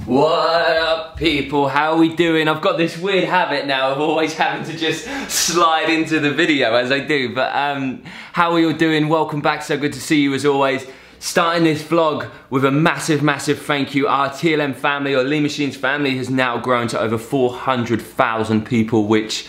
What up, people? How are we doing? I've got this weird habit now of always having to just slide into the video as I do, but how are you all doing? Welcome back, so good to see you as always. Starting this vlog with a massive thank you. Our TLM family, or Lean Machines family, has now grown to over 400,000 people, which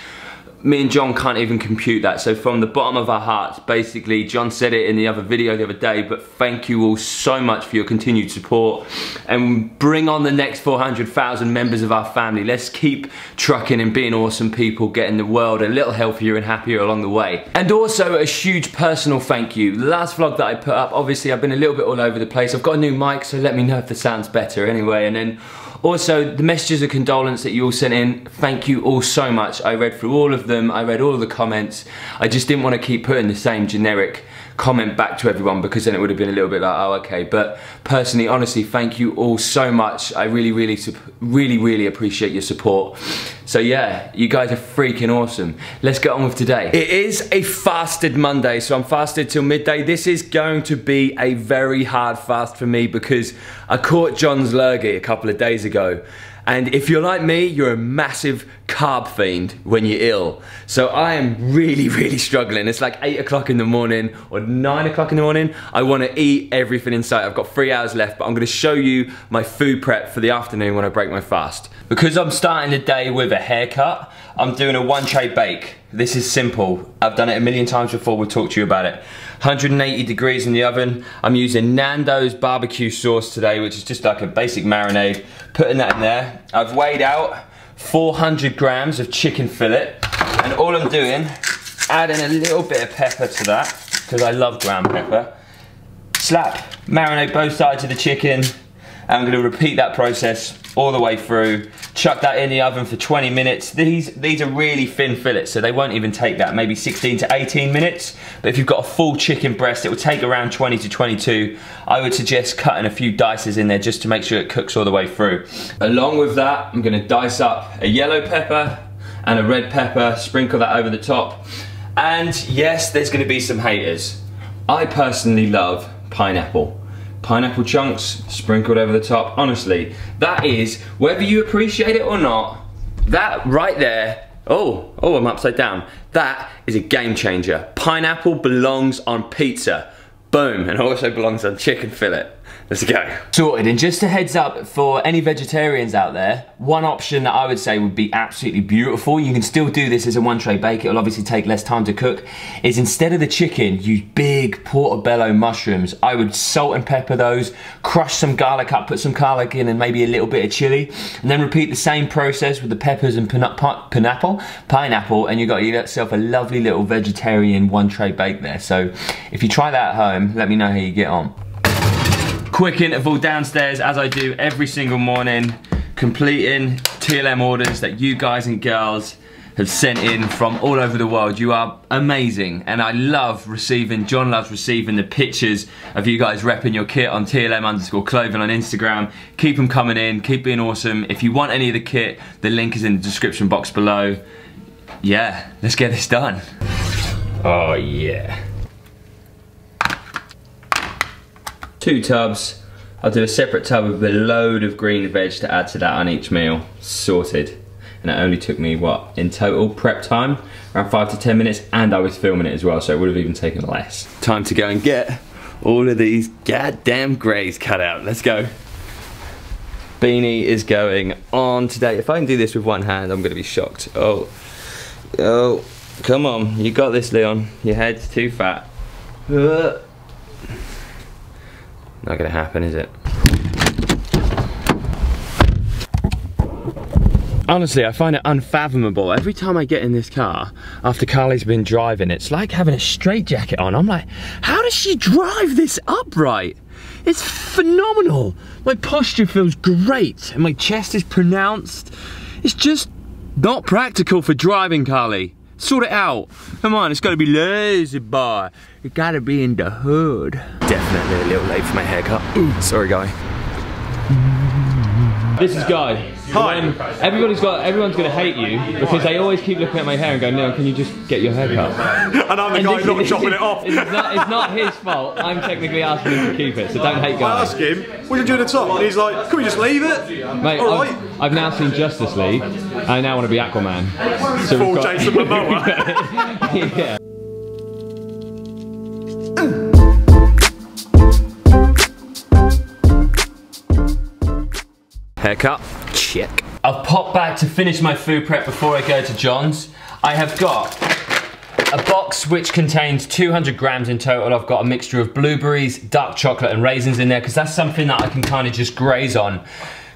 me and John can't even compute that. So from the bottom of our hearts, basically, John said it in the other video the other day, but thank you all so much for your continued support, and bring on the next 400,000 members of our family. Let's keep trucking and being awesome people, getting the world a little healthier and happier along the way. And also a huge personal thank you. The last vlog that I put up, obviously I've been a little bit all over the place. I've got a new mic, so let me know if the sound's better anyway. And then also, the messages of condolence that you all sent in, thank you all so much. I read through all of them, I read all of the comments. I just didn't want to keep putting the same generic comment back to everyone, because then it would have been a little bit like, oh, okay. But personally, honestly, thank you all so much. I really appreciate your support. So yeah, you guys are freaking awesome. Let's get on with today. It is a fasted Monday, so I'm fasted till midday. This is going to be a very hard fast for me because I caught John's lurgy a couple of days ago. And if you're like me, you're a massive carb fiend when you're ill. So I am really struggling. It's like 8 o'clock in the morning or 9 o'clock in the morning. I want to eat everything in sight. I've got 3 hours left, but I'm going to show you my food prep for the afternoon when I break my fast. Because I'm starting the day with a haircut, I'm doing a 1 tray bake. This is simple. I've done it a million times before, we'll talk to you about it. 180 degrees in the oven. I'm using Nando's barbecue sauce today, which is just like a basic marinade. Putting that in there. I've weighed out 400 grams of chicken fillet. And all I'm doing, adding a little bit of pepper to that, because I love ground pepper. Slap, marinate both sides of the chicken. I'm gonna repeat that process all the way through. Chuck that in the oven for 20 minutes. These are really thin fillets, so they won't even take that, maybe 16 to 18 minutes. But if you've got a full chicken breast, it will take around 20 to 22. I would suggest cutting a few dices in there just to make sure it cooks all the way through. Along with that, I'm gonna dice up a yellow pepper and a red pepper, sprinkle that over the top. And yes, there's gonna be some haters. I personally love pineapple. Pineapple chunks sprinkled over the top. Honestly, that is, whether you appreciate it or not, that right there, oh, I'm upside down. That is a game changer. Pineapple belongs on pizza. Boom, and also belongs on chicken fillet. Let's go. Sorted, and just a heads up for any vegetarians out there, one option that I would say would be absolutely beautiful, you can still do this as a 1 tray bake, it'll obviously take less time to cook, is instead of the chicken, use big portobello mushrooms. I would salt and pepper those, crush some garlic up, put some garlic in and maybe a little bit of chili, and then repeat the same process with the peppers and pineapple, and you've got yourself a lovely little vegetarian 1 tray bake there. So if you try that at home, let me know how you get on. Quick interval downstairs, as I do every single morning, completing TLM orders that you guys and girls have sent in from all over the world. You are amazing, and I love receiving, John loves receiving the pictures of you guys repping your kit on TLM_clothing on Instagram. Keep them coming in, keep being awesome. If you want any of the kit, the link is in the description box below. Yeah, let's get this done. Oh yeah. 2 tubs. I'll do a separate tub with a load of green veg to add to that on each meal. Sorted. And it only took me, what, in total prep time? Around 5 to 10 minutes, and I was filming it as well, so it would have even taken less. Time to go and get all of these goddamn greys cut out. Let's go. Beanie is going on today. If I can do this with one hand, I'm gonna be shocked. Oh, come on, you got this, Leon. Your head's too fat. Not gonna happen, is it? Honestly, I find it unfathomable. Every time I get in this car, after Carly's been driving, it's like having a straitjacket on. I'm like, how does she drive this upright? It's phenomenal. My posture feels great, and my chest is pronounced. It's just not practical for driving, Carly. Sort it out. Come on, it's gotta be lazy boy. It gotta be in the hood. Definitely a little late for my haircut. Ooh, sorry, guy. This is Guy. Hi. Everyone's going to hate you because they always keep looking at my hair and going, Neil, can you just get your hair cut? And I'm the guy not chopping it off. It's not his fault. I'm technically asking him to keep it, so don't hate Guy. I ask him, what do you do at the top? And he's like, can we just leave it? Mate, all right. I've now seen Justice League. I now want to be Aquaman. So full Jason Momoa. Yeah. Haircut, check. I've popped back to finish my food prep before I go to John's. I have got a box which contains 200 grams in total. I've got a mixture of blueberries, dark chocolate and raisins in there because that's something that I can kind of just graze on.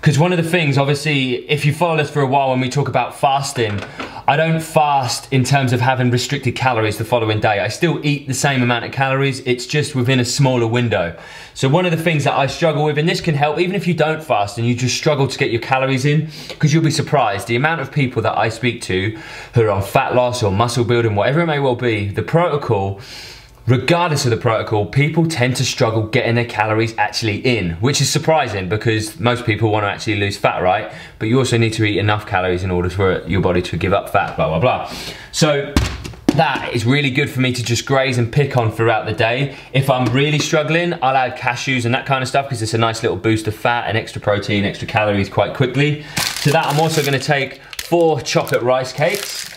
Because one of the things, obviously, if you followed us for a while when we talk about fasting, I don't fast in terms of having restricted calories the following day. I still eat the same amount of calories, it's just within a smaller window. So one of the things that I struggle with, and this can help even if you don't fast and you just struggle to get your calories in, because you'll be surprised, the amount of people that I speak to who are on fat loss or muscle building, whatever it may well be, the protocol, regardless of the protocol, people tend to struggle getting their calories actually in, which is surprising because most people want to actually lose fat, right? But you also need to eat enough calories in order for your body to give up fat, blah, blah, blah. So that is really good for me to just graze and pick on throughout the day. If I'm really struggling, I'll add cashews and that kind of stuff because it's a nice little boost of fat and extra protein, extra calories quite quickly. To that, I'm also gonna take 4 chocolate rice cakes.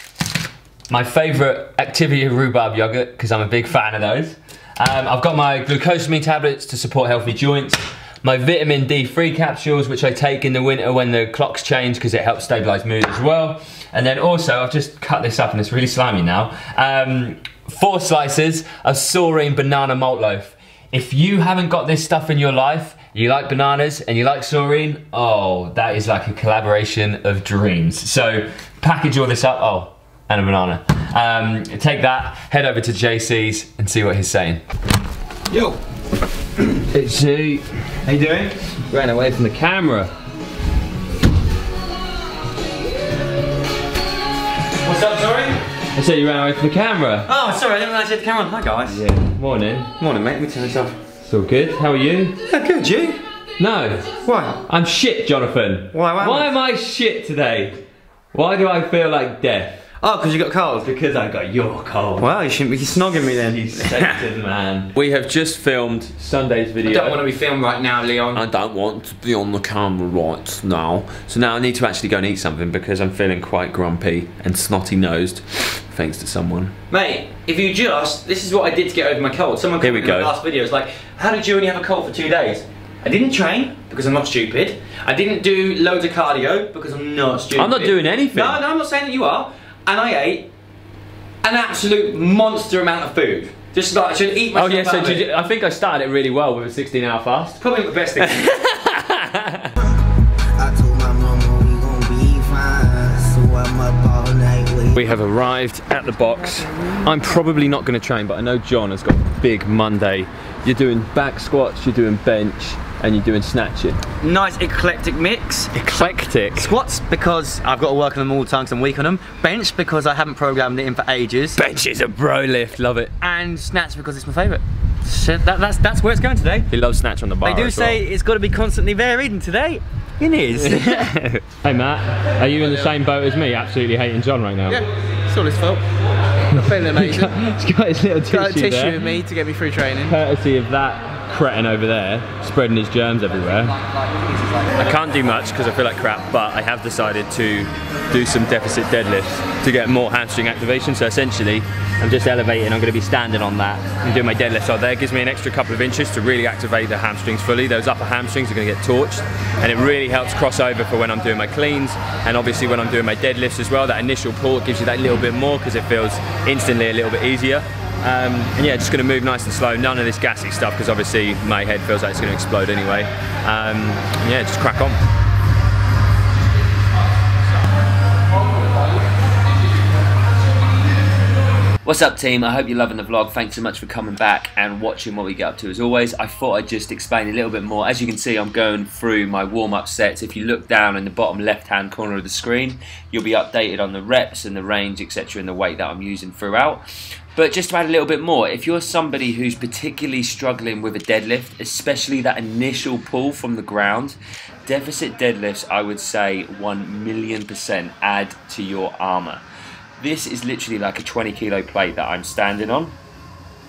My favourite Activia rhubarb yogurt, because I'm a big fan of those. I've got my glucosamine tablets to support healthy joints. My vitamin D3 capsules, which I take in the winter when the clocks change because it helps stabilise mood as well. And then also, I've just cut this up and it's really slimy now. 4 slices of Saurine banana malt loaf. If you haven't got this stuff in your life, you like bananas and you like Saurine, oh, that is like a collaboration of dreams. So package all this up, oh, and a banana. Take that, head over to JC's and see what he's saying. Yo! It's G. How you doing? Ran away from the camera. What's up, sorry? I said you ran away from the camera. Oh, sorry, I didn't realise you had the camera on. Hi, guys. Yeah, morning. Morning, mate. Let me turn this off. It's all good, how are you? Yeah, good, you? No. Why? I'm shit, Jonathan. Why am I shit today? Why do I feel like death? Oh, because you got cold? Because I got your cold. Well, you shouldn't be snogging me then. You Satan, man. We have just filmed Sunday's video. I don't want to be filmed right now, Leon. I don't want to be on the camera right now. So now I need to actually go and eat something because I'm feeling quite grumpy and snotty-nosed, thanks to someone. Mate, if you just, this is what I did to get over my cold. Someone commented in the last video, it's like, how did you only have a cold for 2 days? I didn't train because I'm not stupid. I didn't do loads of cardio because I'm not stupid. I'm not doing anything. No, I'm not saying that you are. And I ate an absolute monster amount of food. Just like I should eat myself. Oh yeah, so out I think I started it really well with a 16-hour fast. Probably the best thing. I told my mama we gon' be fine, so I'm up all night waiting. We have arrived at the box. I'm probably not going to train, but I know John has got a big Monday. You're doing back squats, you're doing bench, and you're doing snatching. Nice eclectic mix. Eclectic? Squats because I've got to work on them all the time because I'm weak on them. Bench because I haven't programmed it in for ages. Bench is a bro lift, love it. And snatch because it's my favourite. So that's where it's going today. He loves snatch on the bar. They do say it's got to be constantly varied, and today it is. Hey Matt, are you in the same boat as me, absolutely hating John right now? Yeah, it's all his fault. I'm feeling amazing. He's got his little tissue, Got a tissue there. with me to get me through training. Courtesy of that cretin over there, spreading his germs everywhere. I can't do much because I feel like crap, but I have decided to do some deficit deadlifts to get more hamstring activation. So essentially, I'm just elevating, I'm going to be standing on that and doing my deadlifts out there. It gives me an extra couple of inches to really activate the hamstrings fully. Those upper hamstrings are going to get torched, and it really helps cross over for when I'm doing my cleans, and obviously when I'm doing my deadlifts as well. That initial pull gives you that little bit more because it feels instantly a little bit easier. And yeah, just going to move nice and slow, none of this gassy stuff because obviously my head feels like it's going to explode anyway. Yeah, just crack on. What's up team, I hope you're loving the vlog. Thanks so much for coming back and watching what we get up to. As always, I thought I'd just explain a little bit more. As you can see, I'm going through my warm-up sets. If you look down in the bottom left-hand corner of the screen, you'll be updated on the reps and the range, etc., and the weight that I'm using throughout. But just to add a little bit more, if you're somebody who's particularly struggling with a deadlift, especially that initial pull from the ground, deficit deadlifts, I would say 1,000,000% add to your armor. This is literally like a 20 kilo plate that I'm standing on,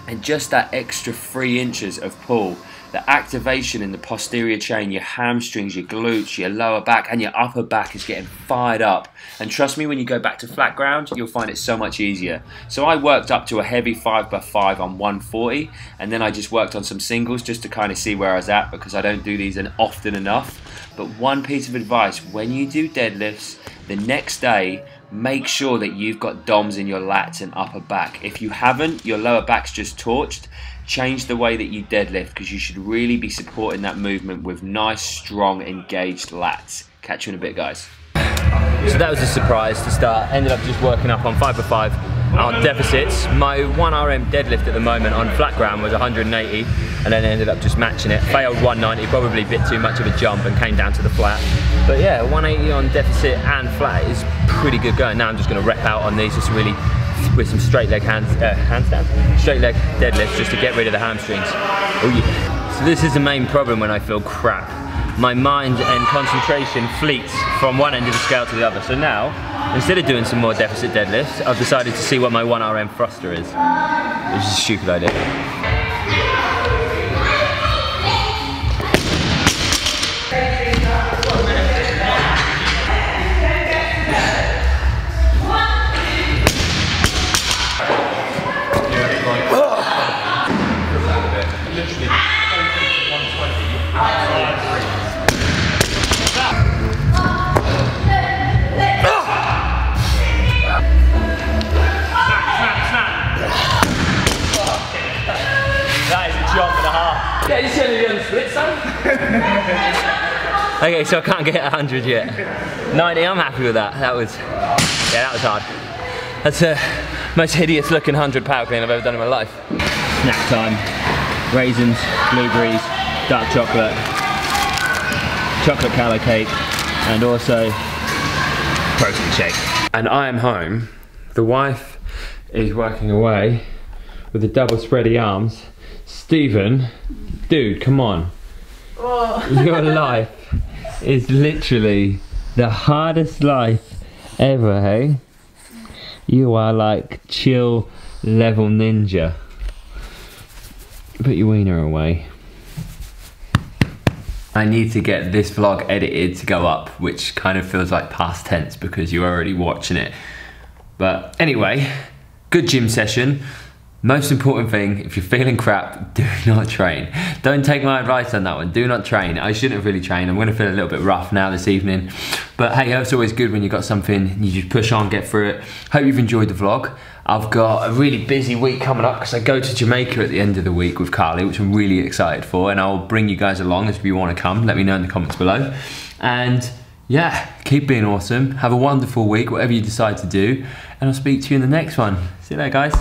and just that extra 3 inches of pull, the activation in the posterior chain, your hamstrings, your glutes, your lower back and your upper back is getting fired up. And trust me, when you go back to flat ground, you'll find it so much easier. So I worked up to a heavy 5x5 on 140, and then I just worked on some singles just to kind of see where I was at, because I don't do these often enough. But one piece of advice, when you do deadlifts, the next day, make sure that you've got DOMs in your lats and upper back. If you haven't, your lower back's just torched. Change the way that you deadlift, because you should really be supporting that movement with nice, strong, engaged lats. Catch you in a bit, guys. So that was a surprise to start. Ended up just working up on 5x5 on deficits. My 1RM deadlift at the moment on flat ground was 180, and then ended up just matching it. Failed 190, probably a bit too much of a jump, and came down to the flat. But yeah, 180 on deficit and flat is pretty good going. Now I'm just going to rep out on these, just really with some straight leg handstands, straight leg deadlifts, just to get rid of the hamstrings. Oh yeah. So this is the main problem when I feel crap. My mind and concentration fleets from one end of the scale to the other. So now, instead of doing some more deficit deadlifts, I've decided to see what my 1RM thruster is, which is a stupid idea. Yeah, you see only on the split, son. Okay, so I can't get 100 yet. 90, I'm happy with that. That was hard. That's the most hideous looking 100 power clean I've ever done in my life. Snack time. Raisins, blueberries, dark chocolate, chocolate calo cake, and also protein shake. And I am home. The wife is working away with the double spready arms. Stephen, dude, come on. Oh. Your life is literally the hardest life ever, hey? You are like chill level ninja. Put your wiener away. I need to get this vlog edited to go up, which kind of feels like past tense because you're already watching it. But anyway, good gym session. Most important thing, if you're feeling crap, do not train. Don't take my advice on that one, do not train. I shouldn't have really trained. I'm gonna feel a little bit rough now this evening. But hey, it's always good when you've got something, you just push on, get through it. Hope you've enjoyed the vlog. I've got a really busy week coming up because I go to Jamaica at the end of the week with Carly, which I'm really excited for, and I'll bring you guys along if you wanna come. Let me know in the comments below. And yeah, keep being awesome. Have a wonderful week, whatever you decide to do, and I'll speak to you in the next one. See you later, guys.